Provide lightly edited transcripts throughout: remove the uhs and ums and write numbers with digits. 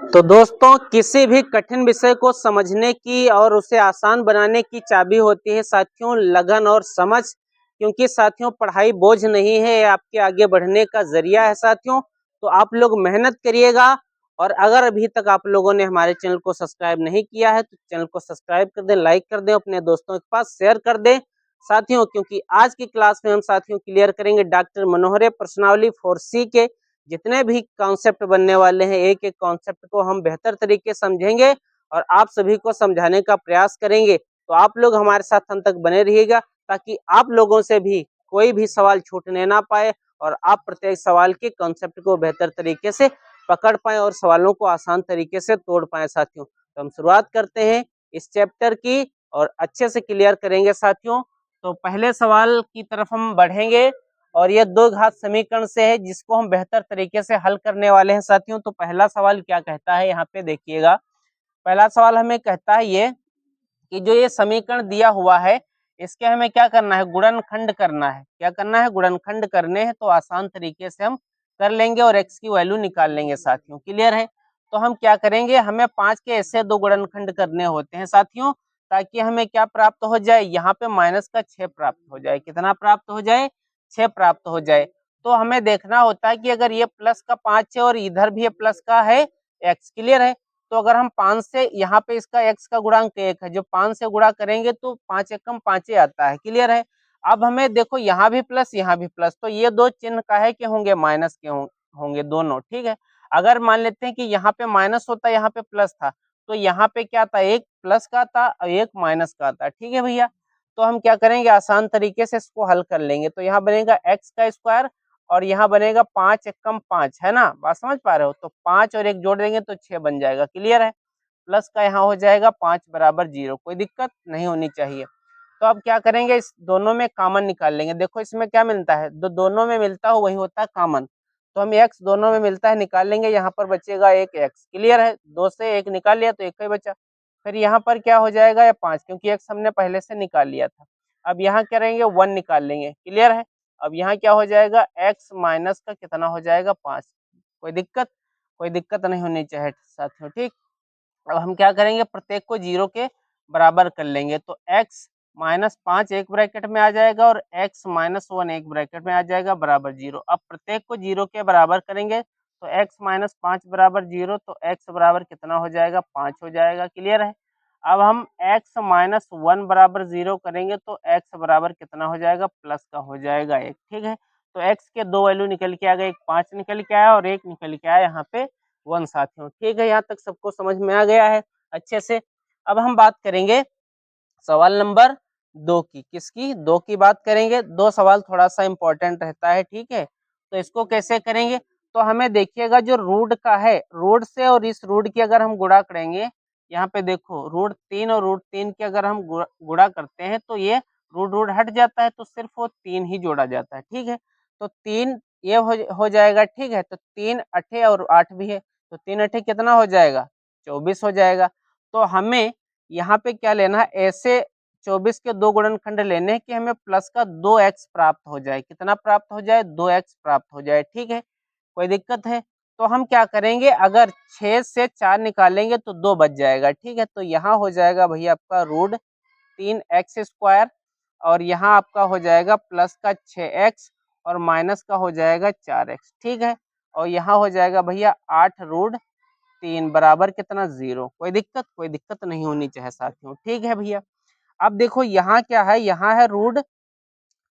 तो दोस्तों, किसी भी कठिन विषय को समझने की और उसे आसान बनाने की चाबी होती है साथियों लगन और समझ। क्योंकि साथियों पढ़ाई बोझ नहीं है, ये आपके आगे बढ़ने का जरिया है साथियों। तो आप लोग मेहनत करिएगा। और अगर अभी तक आप लोगों ने हमारे चैनल को सब्सक्राइब नहीं किया है तो चैनल को सब्सक्राइब कर दें, लाइक कर दें, अपने दोस्तों के पास शेयर कर दें साथियों। क्योंकि आज की क्लास में हम साथियों क्लियर करेंगे डॉक्टर मनोहरे प्रश्नावली 4C के जितने भी कॉन्सेप्ट बनने वाले हैं। एक एक कॉन्सेप्ट को हम बेहतर तरीके से समझेंगे और आप सभी को समझाने का प्रयास करेंगे। तो आप लोग हमारे साथ अंत तक बने रहिएगा ताकि आप लोगों से भी कोई भी सवाल छूटने ना पाए और आप प्रत्येक सवाल के कॉन्सेप्ट को बेहतर तरीके से पकड़ पाए और सवालों को आसान तरीके से तोड़ पाए साथियों। तो हम शुरुआत करते हैं इस चैप्टर की और अच्छे से क्लियर करेंगे साथियों। तो पहले सवाल की तरफ हम बढ़ेंगे और ये दो घात समीकरण से है जिसको हम बेहतर तरीके से हल करने वाले हैं साथियों। तो पहला सवाल क्या कहता है, यहाँ पे देखिएगा। पहला सवाल हमें कहता है ये कि जो ये समीकरण दिया हुआ है इसके हमें क्या करना है, गुणनखंड करना है। क्या करना है, गुणनखंड करने हैं। तो आसान तरीके से हम कर लेंगे और x की वैल्यू निकाल लेंगे साथियों। क्लियर है। तो हम क्या करेंगे, हमें 5 के ऐसे दो गुणनखंड करने होते हैं साथियों ताकि हमें क्या प्राप्त हो जाए, यहाँ पे माइनस का 6 प्राप्त हो जाए। कितना प्राप्त हो जाए, 6 प्राप्त हो जाए। तो हमें देखना होता है कि अगर ये प्लस का 5 है और इधर भी ये प्लस का है x। क्लियर है। तो अगर हम 5 से यहाँ पे इसका x का गुणांक 1 है, जो 5 से गुणा करेंगे तो 5 एकम 5 आता है। क्लियर है। अब हमें देखो यहाँ भी प्लस यहाँ भी प्लस, तो ये दो चिन्ह का है कि होंगे माइनस के होंगे दोनों। ठीक है। अगर मान लेते हैं कि यहाँ पे माइनस होता, यहाँ पे प्लस था, तो यहाँ पे क्या था, एक प्लस का था और एक माइनस का था। ठीक है भैया। तो हम क्या करेंगे, आसान तरीके से इसको हल कर लेंगे। तो यहाँ बनेगा x का स्क्वायर और यहाँ बनेगा 5 एकम 5, है ना, बात समझ पा रहे हो। तो 5 और 1 जोड़ देंगे तो 6 बन जाएगा। क्लियर है। प्लस का यहाँ हो जाएगा 5 बराबर 0, कोई दिक्कत नहीं होनी चाहिए। तो अब क्या करेंगे, इस दोनों में कॉमन निकाल लेंगे। देखो इसमें क्या मिलता है, दोनों में मिलता हो वही होता है कॉमन। तो हम x दोनों में मिलता है निकाल लेंगे, यहाँ पर बचेगा एक x। क्लियर है। 2 से 1 निकाल लिया तो एक ही बचा। फिर यहाँ पर क्या हो जाएगा, या 5, क्योंकि x हमने पहले से निकाल लिया था। अब यहाँ करेंगे 1 निकाल लेंगे। क्लियर है। अब यहाँ क्या हो जाएगा, x माइनस का कितना हो जाएगा, 5। कोई दिक्कत नहीं होनी चाहिए साथियों। ठीक। अब हम क्या करेंगे, प्रत्येक को 0 के बराबर कर लेंगे। तो x माइनस 5 एक ब्रैकेट में आ जाएगा और x माइनस 1 एक ब्रैकेट में आ जाएगा बराबर 0। अब प्रत्येक को 0 के बराबर करेंगे तो x माइनस 5 बराबर 0, तो x बराबर कितना हो जाएगा, 5 हो जाएगा। क्लियर है। अब हम x माइनस 1 बराबर 0 करेंगे तो x बराबर कितना हो जाएगा, प्लस का हो जाएगा 1। ठीक है। तो x के दो वैल्यू निकल के आ गए, एक 5 निकल के आया और 1 निकल के आया यहाँ पे 1 साथियों। ठीक है। यहाँ तक सबको समझ में आ गया है अच्छे से। अब हम बात करेंगे सवाल नंबर 2 की। किसकी, 2 की बात करेंगे। 2 सवाल थोड़ा सा इंपॉर्टेंट रहता है। ठीक है। तो इसको कैसे करेंगे, तो हमें देखिएगा जो रूट का है, रूट से और इस रूट की अगर हम गुणा करेंगे, यहाँ पे देखो रूट 3 और रूट 3 की अगर हम गुणा करते हैं तो ये रूट रूट हट जाता है, तो सिर्फ वो 3 ही जोड़ा जाता है। ठीक है। तो 3 ये हो जाएगा। ठीक है। तो 3 अठे और 8 भी है, तो 3 अठे कितना हो जाएगा, 24 हो जाएगा। तो हमें यहाँ पे क्या लेना है, ऐसे 24 के दो गुणनखंड लेने हैं कि हमें प्लस का 2x प्राप्त हो जाए। कितना प्राप्त हो जाए, 2x प्राप्त हो जाए। ठीक है। कोई दिक्कत है। तो हम क्या करेंगे, अगर 6 से 4 निकालेंगे तो 2 बच जाएगा। ठीक है। तो यहाँ हो जाएगा भैया आपका रूट 3x स्क्वायर और यहाँ आपका हो जाएगा प्लस का 6x और माइनस का हो जाएगा 4x। ठीक है। और यहाँ हो जाएगा भैया 8 रूट 3 बराबर कितना, 0। कोई दिक्कत नहीं होनी चाहिए साथियों। ठीक है भैया। अब देखो यहाँ क्या है, यहाँ है रूट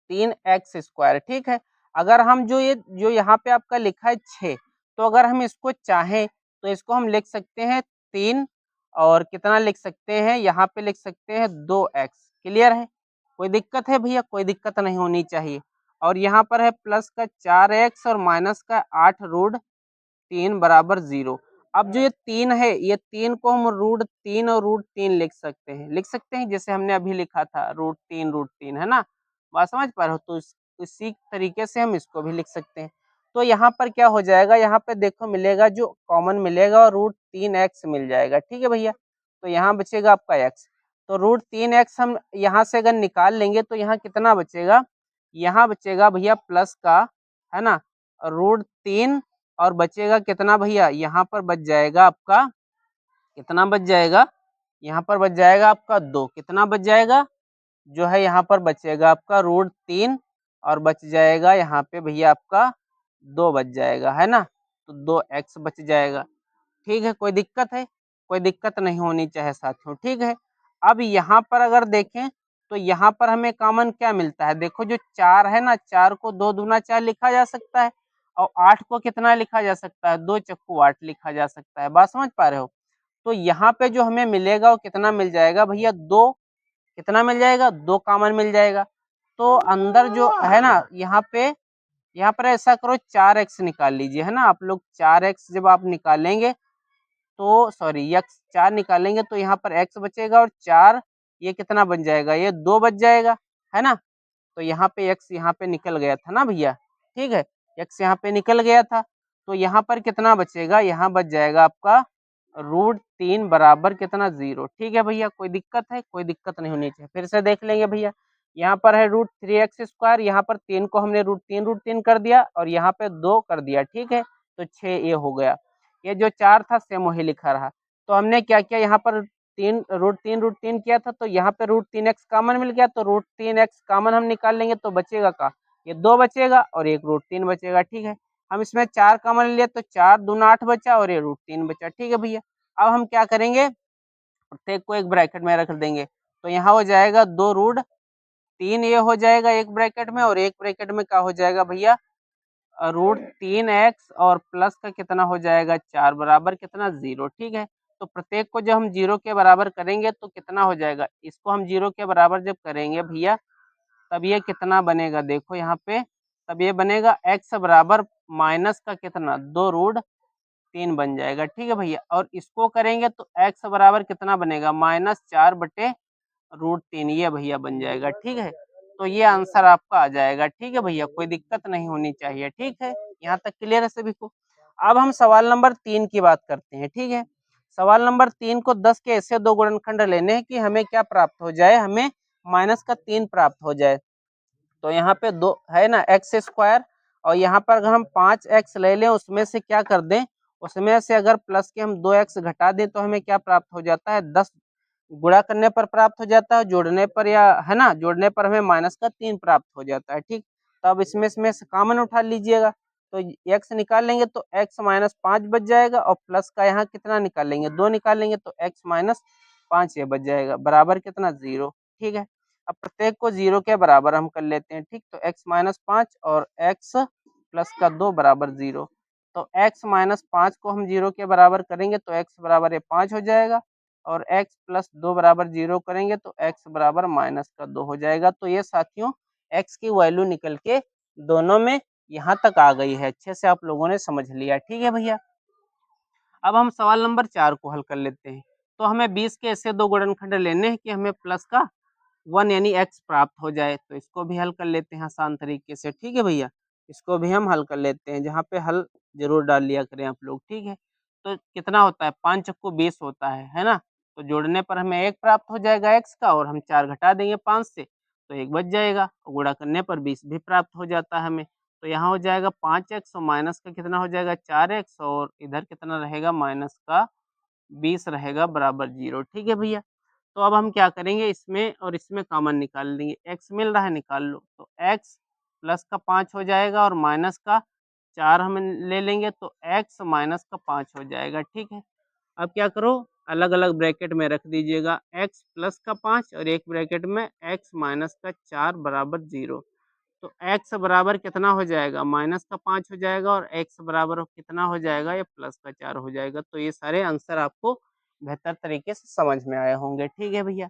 3x स्क्वायर। ठीक है। अगर हम जो यहाँ पे आपका लिखा है 6, तो अगर हम इसको चाहें तो इसको हम लिख सकते हैं 3 और कितना लिख सकते हैं, यहाँ पे लिख सकते हैं 2x। क्लियर है। कोई दिक्कत है भैया, कोई दिक्कत नहीं होनी चाहिए। और यहाँ पर है प्लस का 4x और माइनस का 8 रूट 3 बराबर 0। अब जो ये 3 है, ये 3 को हम रूट 3 और रूट 3 लिख सकते हैं जैसे हमने अभी लिखा था रूट 3 है ना, बात समझ पा रहे हो। तो इसी तरीके से हम इसको भी लिख सकते हैं। तो यहाँ पर क्या हो जाएगा, यहाँ पे देखो मिलेगा, जो कॉमन मिलेगा और रूट 3x मिल जाएगा। ठीक है भैया। तो यहाँ बचेगा आपका x। तो रूट 3x हम यहाँ से अगर निकाल लेंगे तो यहाँ कितना बचेगा, यहाँ बचेगा भैया प्लस का, है ना, रूट 3 और बचेगा कितना भैया, यहाँ पर बच जाएगा आपका, कितना बच जाएगा, यहाँ पर बच जाएगा आपका 2, कितना बच जाएगा, जो है यहाँ पर बचेगा आपका √3 और बच जाएगा यहाँ पे भैया आपका 2 बच जाएगा, है ना, तो 2x बच जाएगा। ठीक है, कोई दिक्कत है, कोई दिक्कत नहीं होनी चाहिए साथियों। ठीक है, अब यहाँ पर अगर देखें तो यहाँ पर हमें कॉमन क्या मिलता है, देखो जो 4 है ना, 4 को 2 दूना 4 लिखा जा सकता है, और 8 को कितना लिखा जा सकता है, 2 चक्कू 8 लिखा जा सकता है। बात समझ पा रहे हो। तो यहाँ पे जो हमें मिलेगा वो कितना मिल जाएगा भैया, 2, कितना मिल जाएगा, 2 कॉमन मिल जाएगा। तो अंदर जो है ना, यहाँ पर ऐसा करो 4x निकाल लीजिए, है ना, आप लोग 4x जब आप निकालेंगे तो सॉरी x 4 निकालेंगे तो यहाँ पर x बचेगा, और 4 ये कितना बन जाएगा, ये 2 बच जाएगा, है ना। तो यहाँ पे x यहाँ पे निकल गया था ना भैया, ठीक है, x यहाँ पे निकल गया था, तो यहाँ पर कितना बचेगा, यहाँ बच जाएगा आपका √3 बराबर कितना, 0। ठीक है भैया, कोई दिक्कत है, कोई दिक्कत नहीं होनी चाहिए। फिर से देख लेंगे भैया, यहाँ पर है √3x², यहाँ पर 3 को हमने √3 कर दिया और यहाँ पे 2 कर दिया, ठीक है, तो 6 ये हो गया। ये जो 4 था सेम वही लिखा रहा। तो हमने क्या किया, यहाँ पर 3 किया था, तो यहाँ पे √3x कॉमन मिल गया, तो √3x कॉमन हम निकाल लेंगे तो बचेगा का, ये 2 बचेगा और एक √3 बचेगा। ठीक है, हम इसमें 4 कॉमन लिए तो 4 दूना 8 बचा और ये √3 बचा। ठीक है भैया, अब हम क्या करेंगे, प्रत्येक को एक ब्रैकेट में रख देंगे, तो यहाँ हो जाएगा 2√3 ये हो जाएगा एक ब्रैकेट में, और एक ब्रैकेट में क्या हो जाएगा भैया, √3x और प्लस का कितना हो जाएगा 4 बराबर कितना 0। ठीक है, तो प्रत्येक को जब हम 0 के बराबर करेंगे तो कितना हो जाएगा, इसको हम 0 के बराबर जब करेंगे भैया तब ये कितना बनेगा, देखो यहाँ पे, तब ये बनेगा x बराबर माइनस का कितना 2√3 बन जाएगा। ठीक है भैया, और इसको करेंगे तो x बराबर कितना बनेगा, -4/√3 ये भैया बन जाएगा। ठीक है, तो ये आंसर आपका आ जाएगा। ठीक है भैया, कोई दिक्कत नहीं होनी चाहिए। ठीक है, यहाँ तक क्लियर है सभी को। अब हम सवाल नंबर 3 की बात करते हैं। ठीक है, सवाल नंबर 3 को 10 के ऐसे दो गुणनखंड लेने हैं कि हमें क्या प्राप्त हो जाए, हमें -3 प्राप्त हो जाए। तो यहाँ पे दो है ना x² और यहाँ पर अगर हम 5x ले लें, उसमें से क्या कर दें, उसमें से अगर प्लस के हम 2x घटा दें तो हमें क्या प्राप्त हो जाता है, 10 गुणा करने पर प्राप्त हो जाता है, जोड़ने पर या है ना, जोड़ने पर हमें -3 प्राप्त हो जाता है। ठीक, तो अब इसमें से कॉमन उठा लीजिएगा, तो x निकाल लेंगे तो x -5 बच जाएगा, और प्लस का यहाँ कितना निकालेंगे, 2 निकालेंगे तो x -5 ये बच जाएगा, बराबर कितना 0। ठीक है, अब प्रत्येक को 0 के बराबर हम कर लेते हैं। ठीक, तो x -5 और x प्लस का 2 बराबर 0, तो x -5 को हम 0 के बराबर करेंगे तो x बराबर 5 हो जाएगा, और x प्लस 2 बराबर 0 करेंगे तो x बराबर -2 हो जाएगा। तो ये साथियों x की वैल्यू निकल के दोनों में यहाँ तक आ गई है, अच्छे से आप लोगों ने समझ लिया। ठीक है भैया, अब हम सवाल नंबर 4 को हल कर लेते हैं। तो हमें 20 के ऐसे दो गुणनखंड लेने हैं कि हमें प्लस का 1 यानी x प्राप्त हो जाए, तो इसको भी हल कर लेते हैं आसान तरीके से। ठीक है भैया, इसको भी हम हल कर लेते हैं, जहाँ पे हल जरूर डाल लिया करें आप लोग। ठीक है, तो कितना होता है, 5 चक्कू 20 होता है ना, तो जोड़ने पर हमें 1 प्राप्त हो जाएगा x का, और हम 4 घटा देंगे 5 से तो 1 बच जाएगा, और गुणा करने पर 20 भी प्राप्त हो जाता है हमें। तो यहाँ हो जाएगा 5x और माइनस का कितना हो जाएगा 4x, और इधर कितना रहेगा माइनस का 20 रहेगा बराबर 0। ठीक है भैया, तो अब हम क्या करेंगे, इसमें और इसमें कॉमन निकाल लेंगे, x मिल रहा है निकाल लो, तो x प्लस का 5 हो जाएगा और माइनस का 4 हम ले लेंगे तो x माइनस का 5 हो जाएगा। ठीक है, अब क्या करो, अलग अलग ब्रैकेट में रख दीजिएगा, x प्लस का 5 और एक ब्रैकेट में x माइनस का 4 बराबर 0। तो x बराबर कितना हो जाएगा, -5 हो जाएगा, और x बराबर कितना हो जाएगा, ये +4 हो जाएगा। तो ये सारे आंसर आपको बेहतर तरीके से समझ में आए होंगे। ठीक है भैया,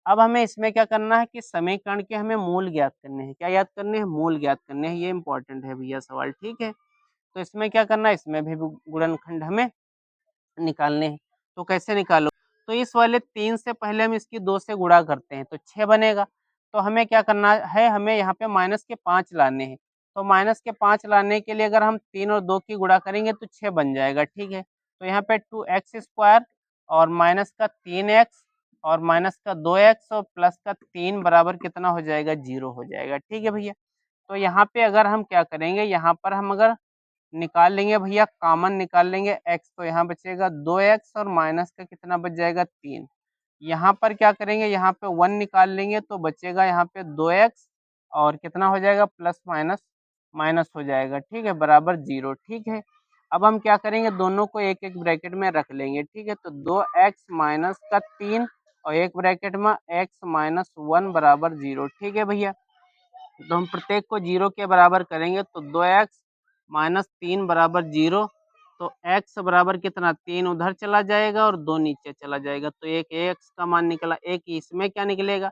अब हमें इसमें क्या करना है कि समीकरण के हमें मूल ज्ञात करने हैं। क्या याद करने हैं, मूल ज्ञात करने हैं, ये इंपॉर्टेंट है भैया सवाल। ठीक है, तो इसमें क्या करना है, इसमें भी गुणनखंड हमें निकालने हैं। तो कैसे निकालो, तो इस वाले 3 से पहले हम इसकी 2 से गुणा करते हैं तो 6 बनेगा। तो हमें क्या करना है, हमें यहाँ पे माइनस के 5 लाने हैं। तो माइनस के 5 लाने के लिए अगर हम 3 और 2 की गुणा करेंगे तो 6 बन जाएगा। ठीक है, तो यहाँ पे 2x² और माइनस का 3x और माइनस का 2x और प्लस का 3 बराबर कितना हो जाएगा 0 हो जाएगा। ठीक है भैया, तो यहाँ पे अगर हम क्या करेंगे, यहाँ पर हम अगर निकाल लेंगे भैया, कॉमन निकाल लेंगे x, तो यहाँ बचेगा 2x और माइनस का कितना बच जाएगा 3। यहाँ पर क्या करेंगे, यहाँ पे 1 निकाल लेंगे तो बचेगा यहाँ पे 2x और कितना हो जाएगा प्लस माइनस माइनस हो जाएगा, ठीक है, बराबर 0, ठीक है। अब हम क्या करेंगे, दोनों को एक एक ब्रैकेट में रख लेंगे, ठीक है। तो 2x माइनस का 3 और एक ब्रैकेट में x माइनस 1 बराबर 0, ठीक है भैया। तो हम प्रत्येक को 0 के बराबर करेंगे तो 2x माइनस 3 बराबर 0, तो x बराबर कितना 3 उधर चला जाएगा और 2 नीचे चला जाएगा, तो एक x का मान निकला। एक इसमें क्या निकलेगा,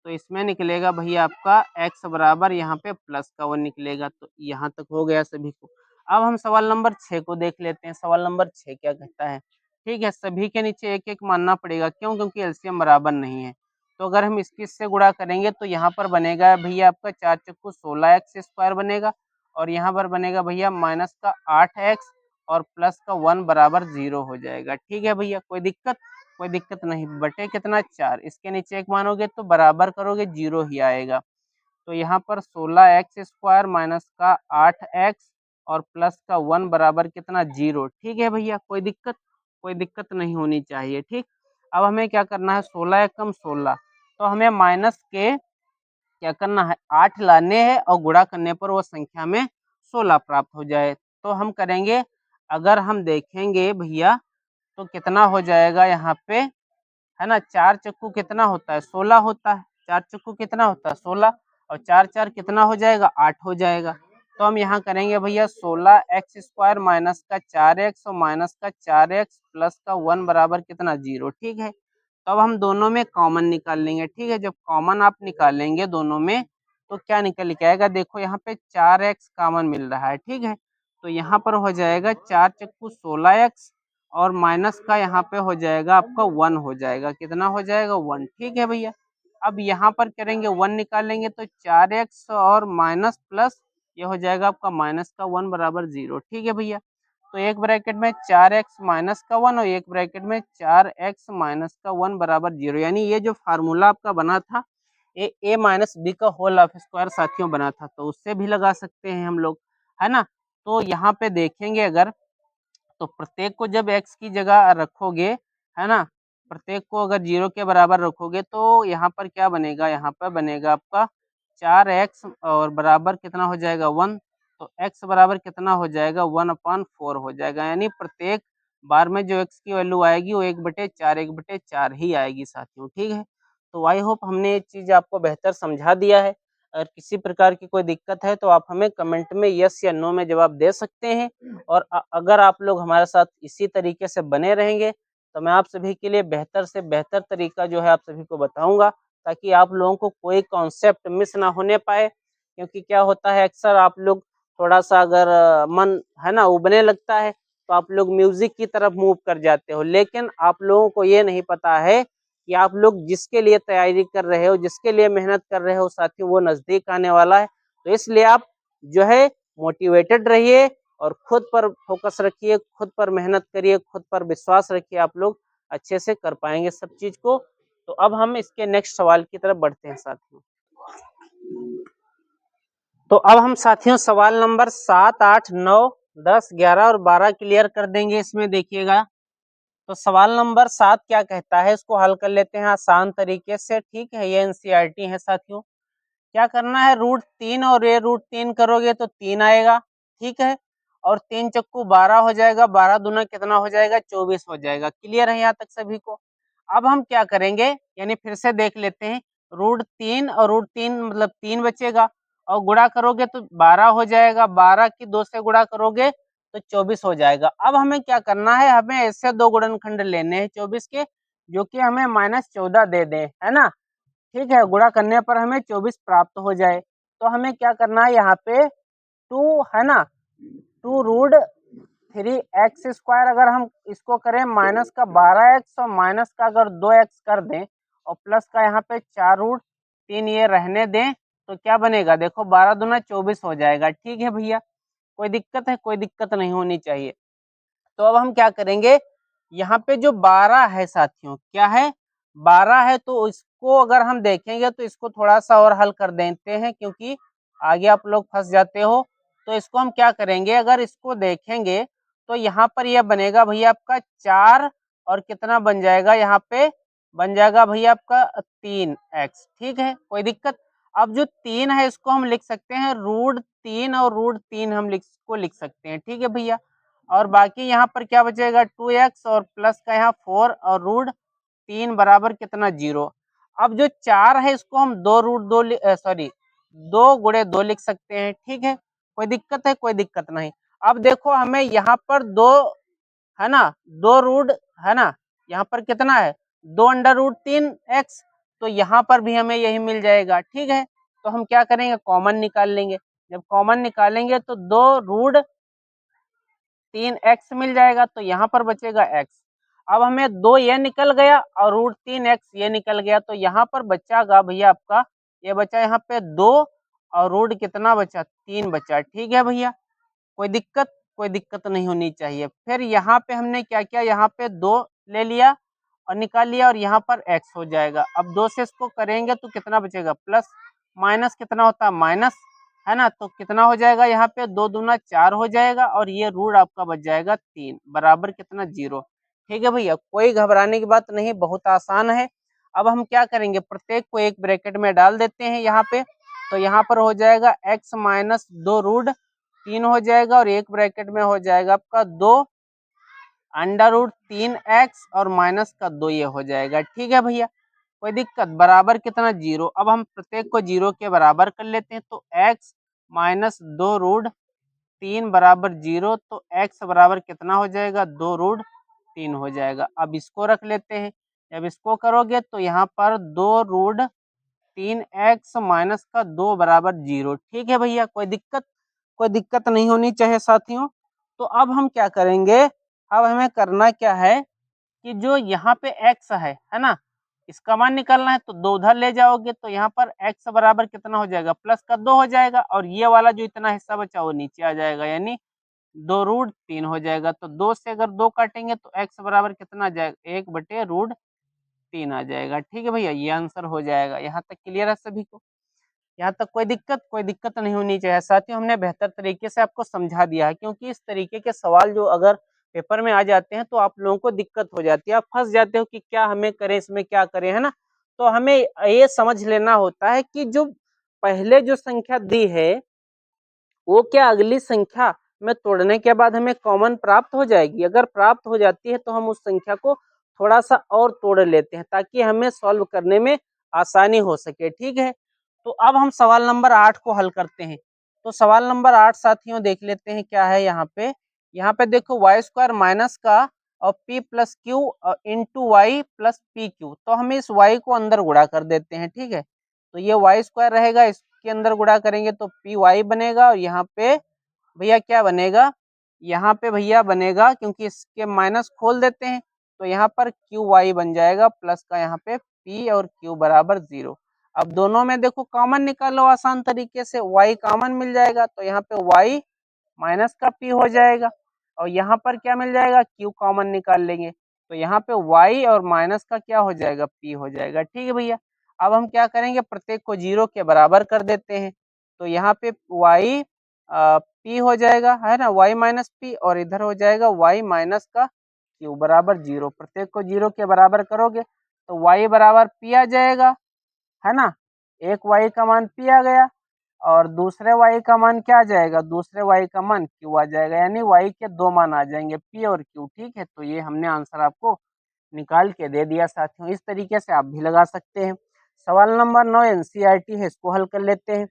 तो इसमें निकलेगा भैया आपका x बराबर यहाँ पे प्लस का 1 निकलेगा। तो यहाँ तक हो गया सभी को। अब हम सवाल नंबर 6 को देख लेते हैं। सवाल नंबर 6 क्या कहता है, ठीक है। सभी के नीचे एक एक मानना पड़ेगा, क्यों, क्योंकि एलसीएम बराबर नहीं है। तो अगर हम इससे गुणा करेंगे तो यहाँ पर बनेगा भैया आपका 4 चक्कू 16x स्क्वायर बनेगा, और यहाँ पर बनेगा भैया माइनस का 8x और प्लस का 1 बराबर 0 हो जाएगा, ठीक है भैया। कोई दिक्कत, कोई दिक्कत नहीं। बटे कितना 4, इसके नीचे एक मानोगे तो बराबर करोगे 0 ही आएगा। तो यहाँ पर 16x स्क्वायर माइनस का 8x और प्लस का 1 बराबर कितना 0, ठीक है भैया। कोई दिक्कत, कोई दिक्कत नहीं होनी चाहिए, ठीक। अब हमें क्या करना है, 16 एकम 16, तो हमें माइनस के क्या करना है 8 लाने हैं और गुणा करने पर वो संख्या में 16 प्राप्त हो जाए। तो हम करेंगे, अगर हम देखेंगे भैया तो कितना हो जाएगा यहाँ पे, है ना, 4 चक्कू कितना होता है 16 होता है, 4 चक्कू कितना होता है 16, और 4 4 कितना हो जाएगा 8 हो जाएगा। तो हम यहाँ करेंगे भैया 16x स्क्वायर माइनस का 4x और माइनस का 4x प्लस का 1 बराबर कितना 0, ठीक है। तो अब हम दोनों में कॉमन निकाल लेंगे, ठीक है। जब कॉमन आप निकालेंगे दोनों में तो क्या निकल के आएगा, देखो यहाँ पे 4x कॉमन मिल रहा है, ठीक है। तो यहाँ पर हो जाएगा 4 चक्कू 16x और माइनस का यहाँ पे हो जाएगा आपका 1 हो जाएगा, कितना हो जाएगा 1, ठीक है भैया। अब यहाँ पर करेंगे 1 निकालेंगे तो 4x और माइनस प्लस ये हो जाएगा आपका माइनस का 1 बराबर 0, ठीक है भैया। तो एक ब्रैकेट में 4x माइनस का 1 और एक ब्रैकेट में 4x माइनस का 1 बराबर 0, यानी ये जो फार्मूला आपका बना था ए माइनस बी का होल ऑफ स्क्वायर साथियों बना था, तो उससे भी लगा सकते हैं हम लोग, है ना। तो यहाँ पे देखेंगे अगर, तो प्रत्येक को जब x की जगह रखोगे, है ना, प्रत्येक को अगर 0 के बराबर रखोगे तो यहाँ पर क्या बनेगा, यहाँ पर बनेगा आपका 4x और बराबर कितना हो जाएगा 1, तो x बराबर कितना हो जाएगा 1/4 हो जाएगा, यानी प्रत्येक बार में जो x की वैल्यू आएगी वो 1/4 ही आएगी साथियों, ठीक है। तो आई होप हमने ये चीज़ आपको बेहतर समझा दिया है। अगर किसी प्रकार की कोई दिक्कत है तो आप हमें कमेंट में यस या नो में जवाब दे सकते हैं, और अगर आप लोग हमारे साथ इसी तरीके से बने रहेंगे तो मैं आप सभी के लिए बेहतर से बेहतर तरीका जो है आप सभी को बताऊंगा, ताकि आप लोगों को कोई कॉन्सेप्ट मिस ना होने पाए। क्योंकि क्या होता है, अक्सर आप लोग थोड़ा सा अगर मन है ना उबने लगता है तो आप लोग म्यूजिक की तरफ मूव कर जाते हो, लेकिन आप लोगों को ये नहीं पता है कि आप लोग जिसके लिए तैयारी कर रहे हो, जिसके लिए मेहनत कर रहे हो साथियों, वो नजदीक आने वाला है। तो इसलिए आप जो है मोटिवेटेड रहिए और खुद पर फोकस रखिए, खुद पर मेहनत करिए, खुद पर विश्वास रखिए, आप लोग अच्छे से कर पाएंगे सब चीज को। तो अब हम इसके नेक्स्ट सवाल की तरफ बढ़ते हैं साथियों। तो अब हम साथियों सवाल नंबर 7, 8, 9, 10, 11 और 12 क्लियर कर देंगे। इसमें देखिएगा, तो सवाल नंबर 7 क्या कहता है, इसको हल कर लेते हैं आसान तरीके से, ठीक है। ये एनसीईआरटी है साथियों। क्या करना है, √3 और ये √3 करोगे तो 3 आएगा, ठीक है। और 3 चक्कू 12 हो जाएगा, 12 दूना कितना हो जाएगा 24 हो जाएगा। क्लियर है यहाँ तक सभी को। अब हम क्या करेंगे, यानी फिर से देख लेते हैं, √3 और √3 मतलब 3 बचेगा, और गुणा करोगे तो 12 हो जाएगा, 12 की 2 से गुणा करोगे तो 24 हो जाएगा। अब हमें क्या करना है, हमें ऐसे दो गुणनखंड लेने हैं 24 के, जो कि हमें -14 दे दें, है ना, ठीक है। गुणा करने पर हमें 24 प्राप्त हो जाए, तो हमें क्या करना है, यहाँ पे 2 है ना, 2√3x² अगर हम इसको करें माइनस का 12x और माइनस का अगर 2x कर दें और प्लस का यहाँ पे 4√3 ये रहने दें, तो क्या बनेगा, देखो 12 दूना 24 हो जाएगा, ठीक है भैया। कोई दिक्कत है, कोई दिक्कत नहीं होनी चाहिए। तो अब हम क्या करेंगे, यहाँ पे जो 12 है साथियों, क्या है 12 है, तो इसको अगर हम देखेंगे तो इसको थोड़ा सा और हल कर देते हैं, क्योंकि आगे आप लोग फंस जाते हो। तो इसको हम क्या करेंगे, अगर इसको देखेंगे तो यहाँ पर यह बनेगा भैया आपका 4 और कितना बन जाएगा, यहाँ पे बन जाएगा भैया आपका 3x। ठीक है, कोई दिक्कत। अब जो 3 है इसको हम लिख सकते हैं √3 और √3 हम लिख सकते हैं। ठीक है भैया, और बाकी यहाँ पर क्या बचेगा 2x और प्लस का यहाँ 4 और √3 बराबर कितना 0। अब जो 4 है इसको हम 2 लिख सकते हैं। ठीक है, कोई दिक्कत है, कोई दिक्कत नहीं। अब देखो हमें यहाँ पर 2 है ना, 2 रूट है ना, यहाँ पर कितना है 2√3x, तो यहाँ पर भी हमें यही मिल जाएगा। ठीक है, तो हम क्या करेंगे, कॉमन निकाल लेंगे। जब कॉमन निकालेंगे तो 2√3x मिल जाएगा, तो यहाँ पर बचेगा x। अब हमें 2 ये निकल गया और √3x ये निकल गया, तो यहाँ पर बचागा भैया आपका, ये बचा यहाँ पे 2 और रूट कितना बचा 3 बचा। ठीक है भैया, कोई दिक्कत नहीं होनी चाहिए। फिर यहाँ पे हमने क्या किया, यहाँ पे 2 ले लिया और निकाल लिया और यहाँ पर x हो जाएगा। अब 2 से इसको करेंगे तो कितना बचेगा, प्लस माइनस कितना होता है माइनस, है ना, तो कितना हो जाएगा, यहाँ पे 2 दूना 4 हो जाएगा और ये रूट आपका बच जाएगा 3 बराबर कितना 0। ठीक है भैया, कोई घबराने की बात नहीं, बहुत आसान है। अब हम क्या करेंगे, प्रत्येक को एक ब्रैकेट में डाल देते हैं यहाँ पे, तो यहाँ पर हो जाएगा x माइनस 2√3 हो जाएगा और एक ब्रैकेट में हो जाएगा आपका 2√3x और माइनस का 2 ये हो जाएगा। ठीक है भैया, कोई दिक्कत, बराबर कितना 0। अब हम प्रत्येक को 0 के बराबर कर लेते हैं, तो x माइनस 2√3 बराबर 0, तो x बराबर कितना हो जाएगा 2√3 हो जाएगा। अब इसको रख लेते हैं, जब इसको करोगे तो यहाँ पर 2√3x माइनस का 2 बराबर 0। ठीक है भैया, कोई दिक्कत नहीं होनी चाहिए साथियों। तो अब हम क्या करेंगे, अब हमें करना क्या है कि जो यहाँ पे x है ना, इसका मान निकालना है, तो 2 उधर ले जाओगे तो यहाँ पर x बराबर कितना हो जाएगा, प्लस का 2 हो जाएगा और ये वाला जो इतना हिस्सा बचा वो नीचे आ जाएगा, यानी 2√3 हो जाएगा। तो 2 से अगर 2 काटेंगे तो x बराबर कितना आ जाएगा, 1/√3 आ जाएगा। ठीक है भैया, ये आंसर हो जाएगा। यहाँ तक क्लियर है सभी को, यहाँ तक कोई दिक्कत नहीं होनी चाहिए साथियों। हमने बेहतर तरीके से आपको समझा दिया है, क्योंकि इस तरीके के सवाल जो अगर पेपर में आ जाते हैं तो आप लोगों को दिक्कत हो जाती है, आप फंस जाते हो कि क्या हमें करें, इसमें क्या करें, है ना। तो हमें ये समझ लेना होता है कि जो पहले जो संख्या दी है वो क्या अगली संख्या में तोड़ने के बाद हमें कॉमन प्राप्त हो जाएगी। अगर प्राप्त हो जाती है तो हम उस संख्या को थोड़ा सा और तोड़ लेते हैं ताकि हमें सॉल्व करने में आसानी हो सके। ठीक है, तो अब हम सवाल नंबर 8 को हल करते हैं। तो सवाल नंबर 8 साथियों देख लेते हैं क्या है यहाँ पे देखो y² माइनस का और p plus Q into Y plus P Q, तो हमें इस y को अंदर गुणा कर देते हैं। ठीक है, तो ये y² रहेगा, इसके अंदर गुणा करेंगे तो पी वाई बनेगा और यहाँ पे भैया क्या बनेगा, यहाँ पे भैया बनेगा, क्योंकि इसके माइनस खोल देते हैं तो यहाँ पर क्यू वाई बन जाएगा, प्लस का यहाँ पे p और q बराबर 0। अब दोनों में देखो कॉमन निकालो आसान तरीके से, y कॉमन मिल जाएगा तो यहाँ पे y माइनस का p हो जाएगा और यहाँ पर क्या मिल जाएगा, q कॉमन निकाल लेंगे तो यहाँ पे y और माइनस का क्या हो जाएगा, p हो जाएगा। ठीक है भैया, अब हम क्या करेंगे, प्रत्येक को 0 के बराबर कर देते हैं, तो यहाँ पे y p हो जाएगा, है ना, y माइनस p और इधर हो जाएगा y माइनस का q बराबर 0। प्रत्येक को 0 के बराबर करोगे तो y बराबर p आ जाएगा, है ना, एक y का मान p आ गया और दूसरे y का मान क्या आ जाएगा, दूसरे y का मान q आ जाएगा, यानी y के 2 मान आ जाएंगे, p और q। ठीक है, तो ये हमने आंसर आपको निकाल के दे दिया साथियों। इस तरीके से आप भी लगा सकते हैं। सवाल नंबर 9 एनसीईआरटी है, इसको हल कर लेते हैं।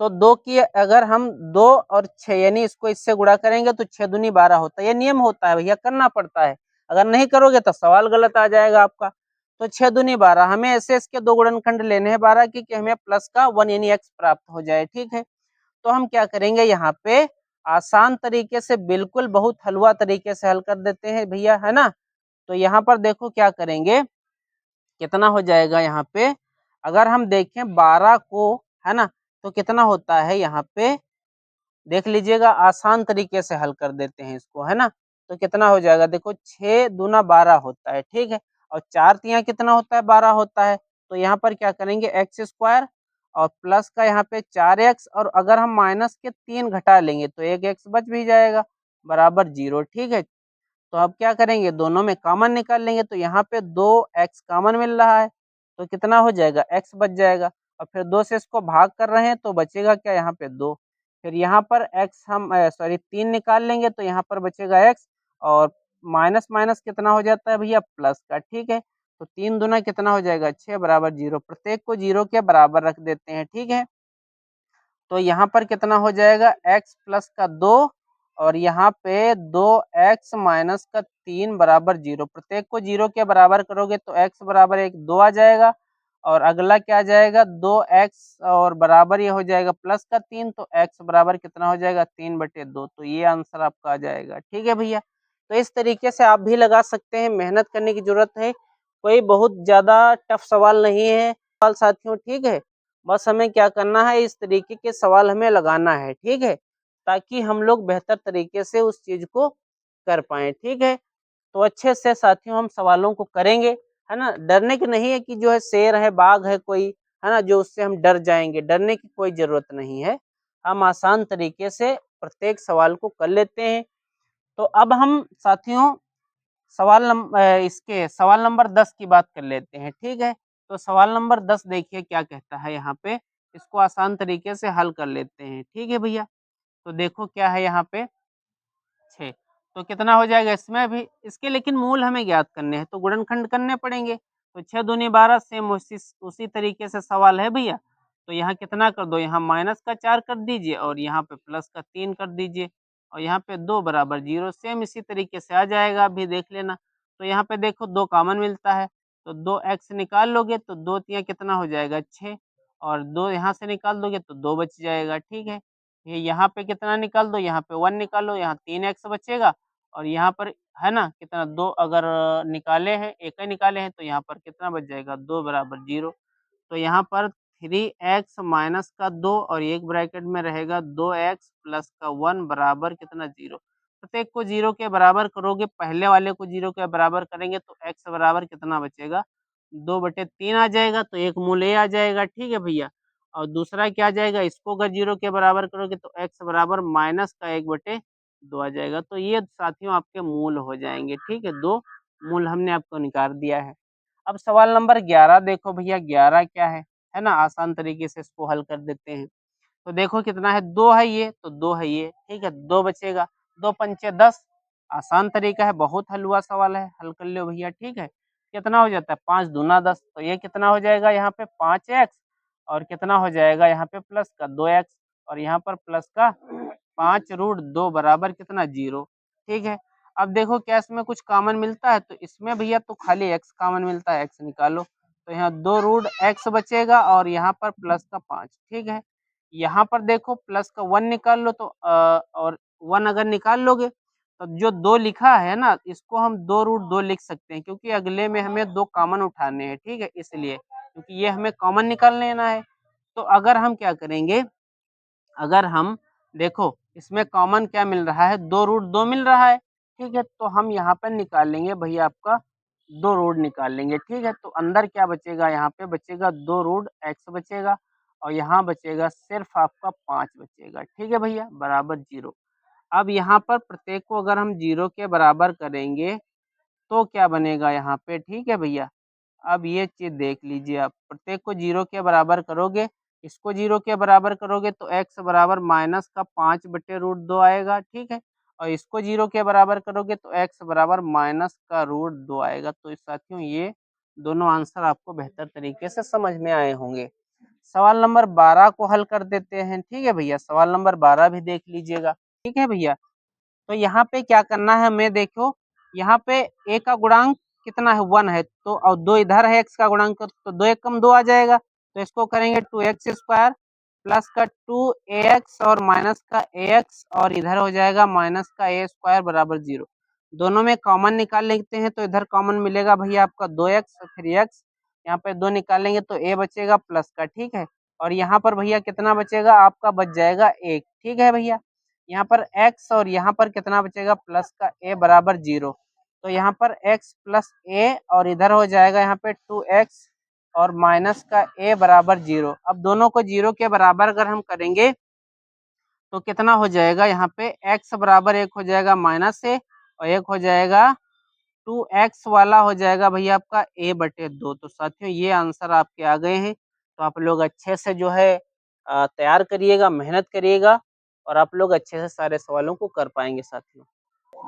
तो 2 की अगर हम 2 और 6 यानी इसको इससे गुणा करेंगे तो 6 दूनी 12 होता है, ये नियम होता है भैया, करना पड़ता है, अगर नहीं करोगे तो सवाल गलत आ जाएगा आपका। तो 6 दूनी 12, हमें ऐसे इसके 2 गुणनखंड लेने हैं 12 की कि हमें प्लस का 1 यानी x प्राप्त हो जाए। ठीक है, तो हम क्या करेंगे, यहाँ पे आसान तरीके से बिल्कुल बहुत हलवा तरीके से हल कर देते हैं भैया, है ना। तो यहाँ पर देखो क्या करेंगे, कितना हो जाएगा, यहाँ पे अगर हम देखें 12 को, है ना, तो कितना होता है, यहाँ पे देख लीजिएगा, आसान तरीके से हल कर देते हैं इसको, है ना। तो कितना हो जाएगा, देखो 6 दूना 12 होता है। ठीक है, और 4 तिया कितना होता है, 12 होता है। तो यहाँ पर क्या करेंगे, x² और प्लस का यहाँ पे 4x, और अगर हम माइनस के 3 घटा लेंगे तो 1x बच भी जाएगा बराबर 0। ठीक है, तो अब क्या करेंगे, दोनों में कॉमन निकाल लेंगे। तो यहाँ पे 2x कॉमन मिल रहा है तो कितना हो जाएगा, x बच जाएगा। और फिर 2 से इसको भाग कर रहे हैं तो बचेगा क्या, यहाँ पे 2। फिर यहाँ पर x हम 3 निकाल लेंगे तो यहाँ पर बचेगा x, और माइनस माइनस कितना हो जाता है भैया, प्लस का। ठीक है, तो 3 दूना कितना हो जाएगा, 6 बराबर 0। प्रत्येक को 0 के बराबर रख देते हैं। ठीक है, तो यहाँ पर कितना हो जाएगा, x प्लस का 2, और यहाँ पे 2x माइनस का 3 बराबर 0। प्रत्येक को 0 के बराबर करोगे तो x बराबर 1 2 आ जाएगा, और अगला क्या आ जाएगा, 2x और बराबर ये हो जाएगा प्लस का 3, तो x बराबर कितना हो जाएगा, 3/2। तो ये आंसर आपका आ जाएगा। ठीक है भैया, तो इस तरीके से आप भी लगा सकते हैं, मेहनत करने की जरूरत है, कोई बहुत ज़्यादा टफ सवाल नहीं है सवाल साथियों। ठीक है, बस हमें क्या करना है, इस तरीके के सवाल हमें लगाना है। ठीक है, ताकि हम लोग बेहतर तरीके से उस चीज़ को कर पाएँ। ठीक है, तो अच्छे से साथियों हम सवालों को करेंगे, है ना। डरने की नहीं है कि जो है शेर है, बाघ है कोई, है ना, जो उससे हम डर जाएँगे, डरने की कोई ज़रूरत नहीं है। हम आसान तरीके से प्रत्येक सवाल को कर लेते हैं। तो अब हम साथियों इसके सवाल नंबर 10 की बात कर लेते हैं। ठीक है, तो सवाल नंबर 10 देखिए क्या कहता है यहाँ पे, इसको आसान तरीके से हल कर लेते हैं। ठीक है भैया, तो देखो क्या है यहाँ पे, 6। तो कितना हो जाएगा इसमें भी, इसके लेकिन मूल हमें ज्ञात करने हैं तो गुणनखंड करने पड़ेंगे। तो 6 दूनी 12, सेम उसी तरीके से सवाल है भैया। तो यहाँ कितना कर दो, यहाँ माइनस का 4 कर दीजिए, और यहाँ पे प्लस का 3 कर दीजिए, और यहाँ पे 2 बराबर 0। सेम इसी तरीके से आ जाएगा, अभी देख लेना। तो यहाँ पे देखो 2 कॉमन मिलता है, तो 2x निकाल लोगे तो 2 तिया कितना हो जाएगा, 6, और 2 यहाँ से निकाल दोगे तो 2 बच जाएगा। ठीक है, ये यहाँ पे कितना निकाल दो, यहाँ पे 1 निकालो, यहाँ 3x बचेगा, और यहाँ पर है ना कितना, 2 अगर निकाले हैं, एक ही निकाले हैं, तो यहाँ पर कितना बच जाएगा, 2 बराबर 0। तो यहाँ पर 3x माइनस का 2, और एक ब्रैकेट में रहेगा 2x प्लस का 1 बराबर कितना, 0। प्रत्येक को 0 के बराबर करोगे, पहले वाले को 0 के बराबर करेंगे तो x बराबर कितना बचेगा, 2/3 आ जाएगा, तो एक मूल ए आ जाएगा। ठीक है भैया, और दूसरा क्या आ जाएगा, इसको अगर 0 के बराबर करोगे तो x बराबर माइनस का 1/2 आ जाएगा। तो ये साथियों आपके मूल हो जाएंगे। ठीक है, 2 मूल हमने आपको निकाल दिया है। अब सवाल नंबर 11 देखो भैया, 11 क्या है ना, आसान तरीके से इसको हल कर देते हैं। तो देखो कितना है, 2 है ये, तो 2 है ये। ठीक है, 2 बचेगा, 2 पंचे 10। आसान तरीका है, बहुत हलवा सवाल है, हल कर लो भैया। ठीक है, कितना हो जाता है, 5 दूना 10, तो ये कितना हो जाएगा यहाँ पे 5x, और कितना हो जाएगा यहाँ पे प्लस का 2x, और यहाँ पर प्लस का 5√2 बराबर कितना, 0। ठीक है, अब देखो क्या इसमें कुछ कॉमन मिलता है, तो इसमें भैया तो खाली x कॉमन मिलता है, x निकालो, तो यहाँ 2√x बचेगा, और यहाँ पर प्लस का 5। ठीक है, यहाँ पर देखो प्लस का 1 निकाल लो, तो और 1 अगर निकाल लोगे तो जो 2 लिखा है ना, इसको हम 2√2 लिख सकते हैं, क्योंकि अगले में हमें 2 कॉमन उठाने हैं। ठीक है, इसलिए क्योंकि ये हमें कॉमन निकाल लेना है। तो अगर हम क्या करेंगे, अगर हम देखो इसमें कॉमन क्या मिल रहा है, 2√2 मिल रहा है। ठीक है, तो हम यहाँ पर निकाल लेंगे भैया आपका 2 रूट निकाल लेंगे। ठीक है, तो अंदर क्या बचेगा, यहाँ पे बचेगा 2√x बचेगा, और यहाँ बचेगा सिर्फ आपका 5 बचेगा। ठीक है भैया, बराबर 0। अब यहाँ पर प्रत्येक को अगर हम 0 के बराबर करेंगे तो क्या बनेगा यहाँ पे। ठीक है भैया, अब ये चीज़ देख लीजिए आप, प्रत्येक को 0 के बराबर करोगे, इसको 0 के बराबर करोगे तो x बराबर माइनस का 5/√2 आएगा। ठीक है, और इसको 0 के बराबर करोगे तो x बराबर माइनस का √2 आएगा। तो इस साथियों ये दोनों आंसर आपको बेहतर तरीके से समझ में आए होंगे। सवाल नंबर 12 को हल कर देते हैं। ठीक है भैया, सवाल नंबर 12 भी देख लीजिएगा। ठीक है भैया, तो यहाँ पे क्या करना है हमें, देखो यहाँ पे a का गुणांक कितना है, 1 है, तो और 2 इधर है x का गुणांक, तो 2 एक कम 2 आ जाएगा, तो इसको करेंगे 2x² प्लस का 2ax और माइनस का ax, और इधर हो जाएगा माइनस का a² बराबर 0। दोनों में कॉमन निकाल लेते हैं, तो इधर कॉमन मिलेगा भैया आपका 2x और फिर x, यहाँ पे 2 निकालेंगे तो a बचेगा प्लस का। ठीक है, और यहाँ पर भैया कितना बचेगा, आपका बच जाएगा 1। ठीक है भैया, यहाँ पर x और यहाँ पर कितना बचेगा, प्लस का a बराबर 0। तो यहाँ पर x प्लस a, और इधर हो जाएगा यहाँ पे 2x और माइनस का a बराबर 0। अब दोनों को 0 के बराबर अगर हम करेंगे तो कितना हो जाएगा, यहाँ पे x बराबर एक हो जाएगा -a और एक हो जाएगा 2x वाला हो जाएगा भैया आपका a/2। तो साथियों ये आंसर आपके आ गए हैं। तो आप लोग अच्छे से जो है तैयार करिएगा, मेहनत करिएगा और आप लोग अच्छे से सारे सवालों को कर पाएंगे साथियों।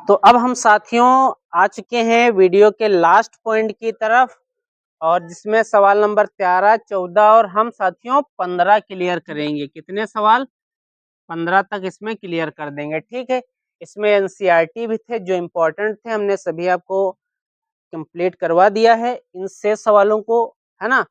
तो अब हम साथियों आ चुके हैं वीडियो के लास्ट पॉइंट की तरफ, और जिसमें सवाल नंबर 13, 14 और हम साथियों 15 क्लियर करेंगे। कितने सवाल? 15 तक इसमें क्लियर कर देंगे, ठीक है। इसमें एनसीईआरटी भी थे जो इम्पोर्टेंट थे, हमने सभी आपको कंप्लीट करवा दिया है इन 6 सवालों को, है ना,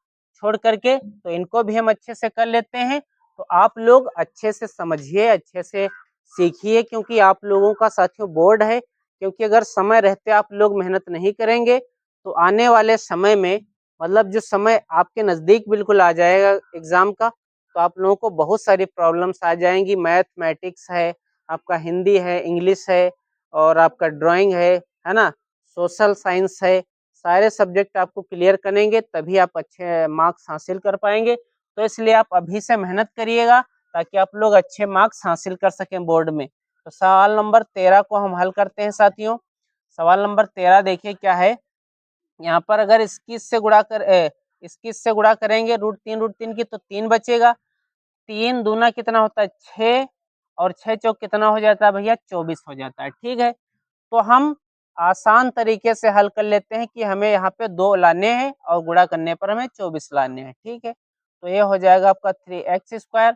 छोड़ करके। तो इनको भी हम अच्छे से कर लेते हैं। तो आप लोग अच्छे से समझिए, अच्छे से सीखिए, क्योंकि आप लोगों का साथियों बोर्ड है। क्योंकि अगर समय रहते आप लोग मेहनत नहीं करेंगे तो आने वाले समय में, मतलब जो समय आपके नज़दीक बिल्कुल आ जाएगा एग्ज़ाम का, तो आप लोगों को बहुत सारी प्रॉब्लम्स आ जाएंगी। मैथमेटिक्स है, आपका हिंदी है, इंग्लिश है और आपका ड्राइंग है ना, सोशल साइंस है। सारे सब्जेक्ट आपको क्लियर करेंगे तभी आप अच्छे मार्क्स हासिल कर पाएंगे। तो इसलिए आप अभी से मेहनत करिएगा ताकि आप लोग अच्छे मार्क्स हासिल कर सकें बोर्ड में। तो सवाल नंबर 13 को हम हल करते हैं साथियों। सवाल नंबर 13 देखिए क्या है। यहाँ पर अगर 21 से गुणा करेंगे रूट तीन की, तो 3 बचेगा। 3 दूना कितना होता है? 6 और 6 चौक कितना हो जाता है भैया? 24 हो जाता है, ठीक है। तो हम आसान तरीके से हल कर लेते हैं कि हमें यहाँ पे 2 लाने हैं और गुणा करने पर हमें 24 लाने हैं, ठीक है। तो ये हो जाएगा आपका 3x²।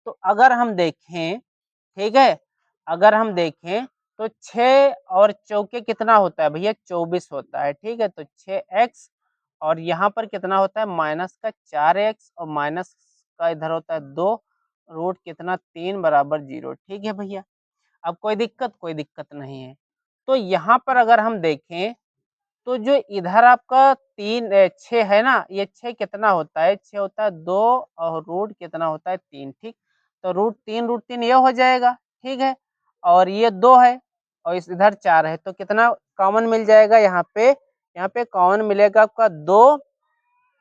तो अगर हम देखें, ठीक है, अगर हम देखें तो 6 और चौके कितना होता है भैया? 24 होता है, ठीक है। तो 6x और यहाँ पर कितना होता है? माइनस का 4x और माइनस का इधर होता है 2, रूट कितना? 3 बराबर 0, ठीक है भैया। अब कोई दिक्कत? कोई दिक्कत नहीं है। तो यहाँ पर अगर हम देखें तो जो इधर आपका 6 है ना, ये 6 कितना होता है? 6 होता है 2 और रूट कितना होता है? 3, ठीक। तो रूट तीन ये हो जाएगा, ठीक है। और ये 2 है और इस इधर 4 है, तो कितना कॉमन मिल जाएगा यहाँ पे? यहाँ पे कॉमन मिलेगा आपका 2,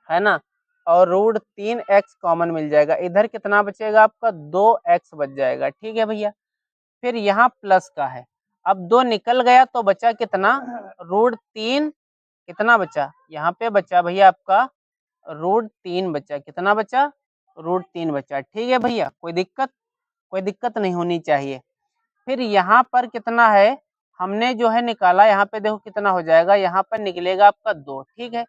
है ना, और रूट 3x कॉमन मिल जाएगा। इधर कितना बचेगा आपका? 2x बच जाएगा, ठीक है भैया। फिर यहाँ प्लस का है, अब 2 निकल गया तो बचा कितना? रूट 3 कितना बचा? यहाँ पे बचा भैया आपका रूट 3 बचा। कितना बचा? रूट 3 बचा, ठीक है भैया। कोई दिक्कत? कोई दिक्कत नहीं होनी चाहिए। फिर यहाँ पर कितना है? हमने जो है निकाला, यहाँ पे देखो कितना हो जाएगा, यहाँ पर निकलेगा आपका 2, ठीक है।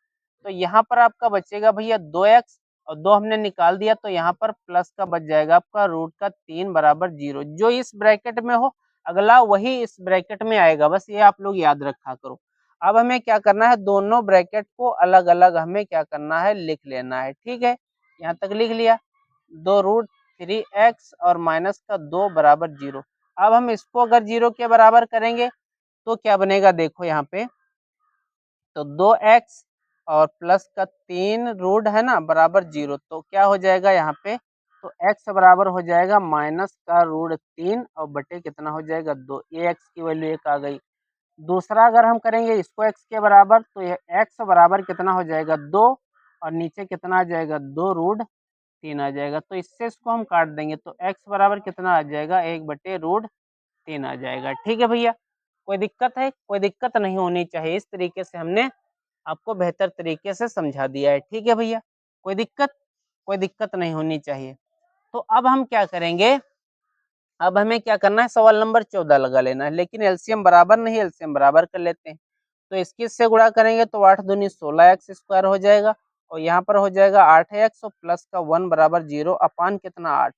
तो यहाँ पर आपका बचेगा भैया 2x और 2 हमने निकाल दिया, तो यहाँ पर प्लस का बच जाएगा आपका रूट 3 बराबर 0। जो इस ब्रैकेट में हो अगला वही इस ब्रैकेट में आएगा, बस ये आप लोग याद रखा करो। अब हमें क्या करना है? दोनों ब्रैकेट को अलग अलग हमें क्या करना है? लिख लेना है, ठीक है। यहाँ तक लिख लिया, 2√3x और माइनस का 2 बराबर 0। अब हम इसको अगर 0 के बराबर करेंगे तो क्या बनेगा? देखो यहाँ पे, तो 2x और प्लस का 3 रूट है ना बराबर 0, तो क्या हो जाएगा यहाँ पे? तो x बराबर हो जाएगा माइनस का रूट 3 और बटे कितना हो जाएगा? 2। ये x की वैल्यू 1 आ गई। दूसरा अगर हम करेंगे इसको x के बराबर, तो ये x बराबर कितना हो जाएगा? 2 और नीचे कितना आ जाएगा? 2√3 आ जाएगा। तो इससे इसको हम काट देंगे, तो x बराबर कितना आ जाएगा? 1/√3 आ जाएगा, ठीक है भैया। कोई दिक्कत है? कोई दिक्कत नहीं होनी चाहिए। इस तरीके से हमने आपको बेहतर तरीके से समझा दिया है, ठीक है भैया। कोई दिक्कत? कोई दिक्कत नहीं होनी चाहिए। तो अब हम क्या करेंगे? अब हमें क्या करना है? सवाल नंबर 14 लगा लेना है, लेकिन एलसीएम बराबर नहीं, एलसीएम बराबर कर लेते हैं। तो इसकी से गुणा करेंगे तो 8 दूनी 16x² हो जाएगा और यहाँ पर हो जाएगा 8x और प्लस का 1 बराबर 0 अपान कितना? 8।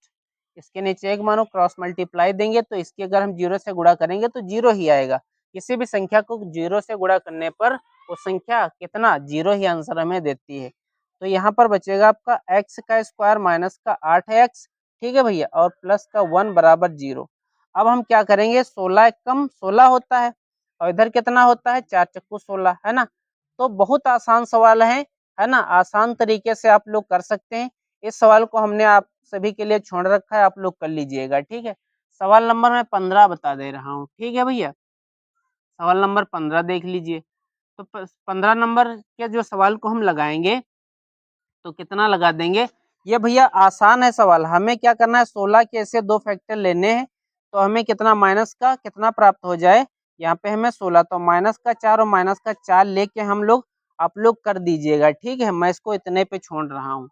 इसके नीचे एक मानो क्रॉस मल्टीप्लाई देंगे तो इसकी अगर हम 0 से गुणा करेंगे तो 0 ही आएगा। किसी भी संख्या को 0 से गुणा करने पर वो संख्या कितना? 0 ही आंसर हमें देती है। तो यहाँ पर बचेगा आपका x का स्क्वायर माइनस का 8x, ठीक है भैया, और प्लस का 1 बराबर 0। अब हम क्या करेंगे? 16 कम 16 होता है और इधर कितना होता है? 4 चक्कू 16, है ना। तो बहुत आसान सवाल है ना, आसान तरीके से आप लोग कर सकते हैं। इस सवाल को हमने आप सभी के लिए छोड़ रखा है, आप लोग कर लीजिएगा, ठीक है। सवाल नंबर मैं 15 बता दे रहा हूँ, ठीक है भैया। सवाल नंबर 15 देख लीजिए। तो 15 नंबर के जो सवाल को हम लगाएंगे तो कितना लगा देंगे। ये भैया आसान है सवाल, हमें क्या करना है 16 के ऐसे 2 फैक्टर लेने हैं, तो हमें कितना माइनस का कितना प्राप्त हो जाए, यहाँ पे हमें 16 तो माइनस का 4 और माइनस का 4 लेके हम लोग आप लोग कर दीजिएगा, ठीक है। मैं इसको इतने पे छोड़ रहा हूँ।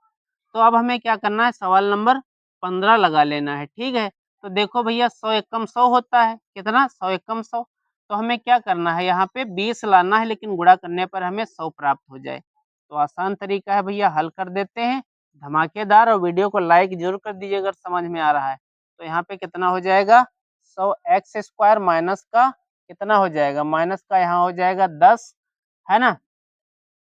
तो अब हमें क्या करना है सवाल नंबर 15 लगा लेना है, ठीक है। तो देखो भैया 100 एकम 100 होता है, कितना 100 एकम 100। तो हमें क्या करना है यहाँ पे 20 लाना है, लेकिन गुणा करने पर हमें 100 प्राप्त हो जाए। तो आसान तरीका है भैया, हल कर देते हैं धमाकेदार। और वीडियो को लाइक जरूर कर दीजिए अगर समझ में आ रहा है। तो यहाँ पे कितना हो जाएगा 100 एक्स स्क्वायर माइनस का कितना हो जाएगा, माइनस का यहाँ हो जाएगा 10, है ना।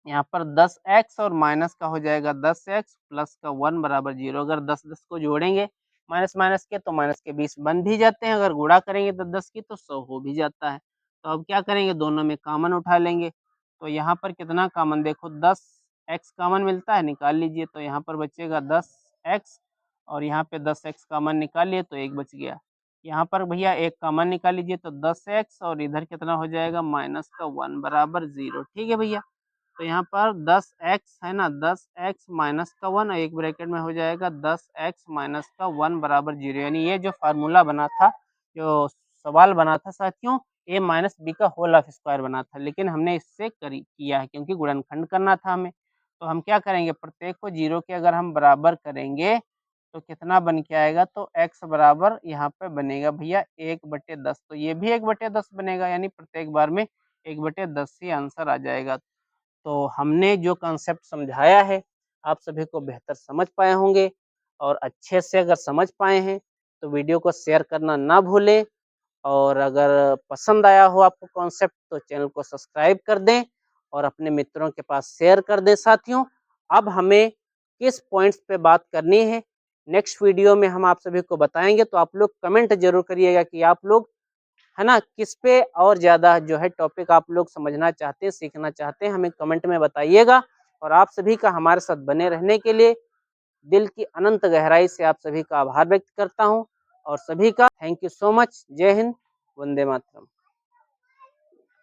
यहाँ पर 10x और माइनस का हो जाएगा 10x प्लस का 1 बराबर 0। अगर 10 को जोड़ेंगे माइनस माइनस के तो माइनस के 20 बन भी जाते हैं, अगर गुणा करेंगे तो 10 की तो 100 हो भी जाता है। तो अब क्या करेंगे, दोनों में कॉमन उठा लेंगे। तो यहाँ पर कितना कॉमन, देखो 10x कॉमन मिलता है, निकाल लीजिए। तो यहाँ पर बचेगा 10x और यहाँ पे 10x कॉमन निकाल लिए तो एक बच गया। यहाँ पर भैया एक कॉमन निकाल लीजिए तो 10x और इधर कितना हो जाएगा माइनस का 1 बराबर 0, ठीक है भैया। तो यहाँ पर 10x है ना, 10x माइनस का 1 और एक ब्रैकेट में हो जाएगा 10x माइनस का 1 बराबर 0। यानी ये जो फार्मूला बना था, जो सवाल बना था साथियों, a माइनस बी का होल ऑफ स्क्वायर बना था, लेकिन हमने इससे किया है क्योंकि गुणनखंड करना था हमें। तो हम क्या करेंगे, प्रत्येक को 0 के अगर हम बराबर करेंगे तो कितना बन के आएगा, तो x बराबर यहाँ पे बनेगा भैया 1/10। तो ये भी 1/10 बनेगा, यानी प्रत्येक बार में 1/10 ही आंसर आ जाएगा। तो हमने जो कॉन्सेप्ट समझाया है आप सभी को बेहतर समझ पाए होंगे, और अच्छे से अगर समझ पाए हैं तो वीडियो को शेयर करना ना भूलें। और अगर पसंद आया हो आपको कॉन्सेप्ट तो चैनल को सब्सक्राइब कर दें और अपने मित्रों के पास शेयर कर दें। साथियों, अब हमें किस पॉइंट्स पे बात करनी है नेक्स्ट वीडियो में हम आप सभी को बताएंगे। तो आप लोग कमेंट जरूर करिएगा कि आप लोग, है ना, किस पे और ज़्यादा जो है टॉपिक आप लोग समझना चाहते हैं, सीखना चाहते हैं, हमें कमेंट में बताइएगा। और आप सभी का हमारे साथ बने रहने के लिए दिल की अनंत गहराई से आप सभी का आभार व्यक्त करता हूं। और सभी का थैंक यू सो मच। जय हिंद, वंदे मातरम।